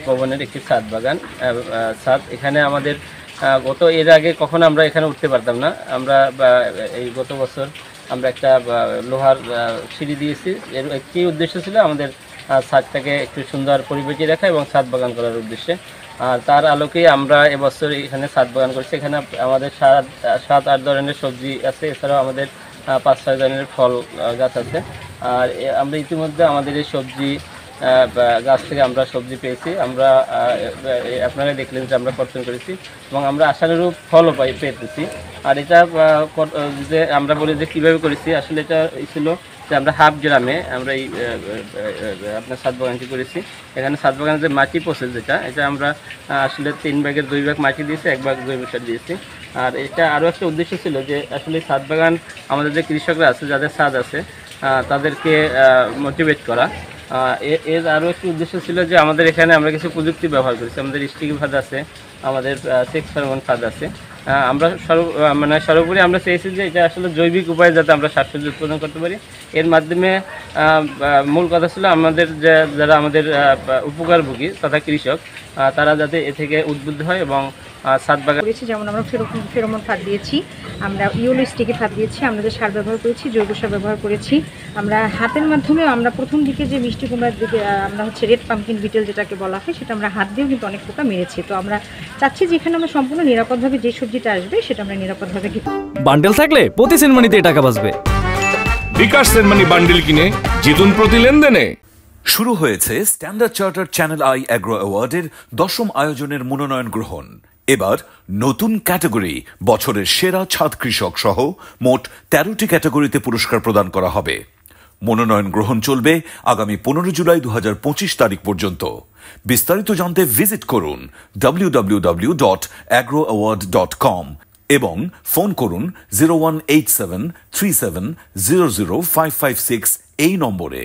ভবনের একটি ছাদ বাগান ছাদ। এখানে আমাদের এর আগে কখনো আমরা এখানে উঠতে পারতাম না। আমরা এই গত বছর আমরা একটা লোহার সিঁড়ি দিয়েছি। এর একটি উদ্দেশ্য ছিল আমাদের ছাদটাকে একটু সুন্দর পরিবেশে রাখা এবং ছাদ বাগান করার উদ্দেশ্যে। আর তার আলোকেই আমরা এবছর এখানে ছাদ বাগান করছি। এখানে আমাদের 7-8 ধরনের সবজি আছে, এছাড়াও আমাদের 5-6 ধরনের ফল গাছ আছে। আর আমরা ইতিমধ্যে আমাদের এই সবজি গাছ থেকে আমরা সবজি পেয়েছি। আমরা আপনারা দেখলেন যে আমরা কর্তন করেছি এবং আমরা আশানুরূপ ফলও পেতেছি। আর এটা যে আমরা বলি যে কীভাবে করেছি, আসলে এটা ছিল যে আমরা হাফ গ্রামে আমরা এই আপনার ছাদ বাগানটি করেছি। এখানে ছাদ বাগানের যে মাটি প্রসেস এটা আমরা আসলে 3 ভাগের 2 ভাগ মাটি দিয়েছি, 1 ভাগ জৈব সার দিয়েছি। আর এটা আরও একটা উদ্দেশ্য ছিল যে আসলে ছাদ বাগান আমাদের যে কৃষকরা আছে, যাদের ছাদ আছে, তাদেরকে মোটিভেট করা। এর আরও একটি উদ্দেশ্য ছিল যে আমাদের এখানে আমরা কিছু প্রযুক্তি ব্যবহার করেছি। আমাদের স্টিকি ফাঁদ আছে, আমাদের সেক্স ফেরোমন ফাঁদ আছে। আমরা সর্বোপরি আমরা চেয়েছি যে এটা আসলে জৈবিক উপায়ে যাতে আমরা শাকসবজি উৎপাদন করতে পারি। এর মাধ্যমে মূল কথা ছিল আমাদের যারা আমাদের উপকারভোগী তথা কৃষক, তারা যাতে এ থেকে উদ্বুদ্ধ হয় এবং ছাদ বাগান করেছি। যেমন আমরা ফেরোমন ফাঁদ দিয়েছি, আমরা ইউলো স্টিকি ফাঁদ দিয়েছি, আমরা যে সার ব্যবহার করেছি, জৈব সার ব্যবহার করেছি। আমরা হাতের মাধ্যমে আমরা প্রথম দিকে যে মিষ্টি কুমড়ার দিকে আমরা রেড পাম্পকিন বিটেল যেটাকে বলা হয়, সেটা আমরা হাত দিয়েও কিন্তু অনেক পোকা মেরেছি। তো আমরা চাচ্ছি যে এখানে আমরা সম্পূর্ণ নিরাপদভাবে যে সবজিটা আসবে সেটা আমরা নিরাপদভাবে খেতে। বান্ডেল থাকলে প্রতি সেনমানিতে টাকা বাঁচবে। বিকাশ সেনমানি বান্ডেল কিনে জিতুন প্রতি লেনদেনে। শুরু হয়েছে Standard Charter Channel I agro অ্যাওয়ার্ডের 10ম আয়োজনের মনোনয়ন গ্রহণ। এবার নতুন ক্যাটাগরি বছরের সেরা ছাদ কৃষক সহ মোট 13টি ক্যাটাগরিতে পুরস্কার প্রদান করা হবে। মনোনয়ন গ্রহণ চলবে আগামী 15 জুলাই 2025 তারিখ পর্যন্ত। বিস্তারিত জানতে ভিজিট করুন www.agroaward.com এবং ফোন করুন 018737000556 এই নম্বরে।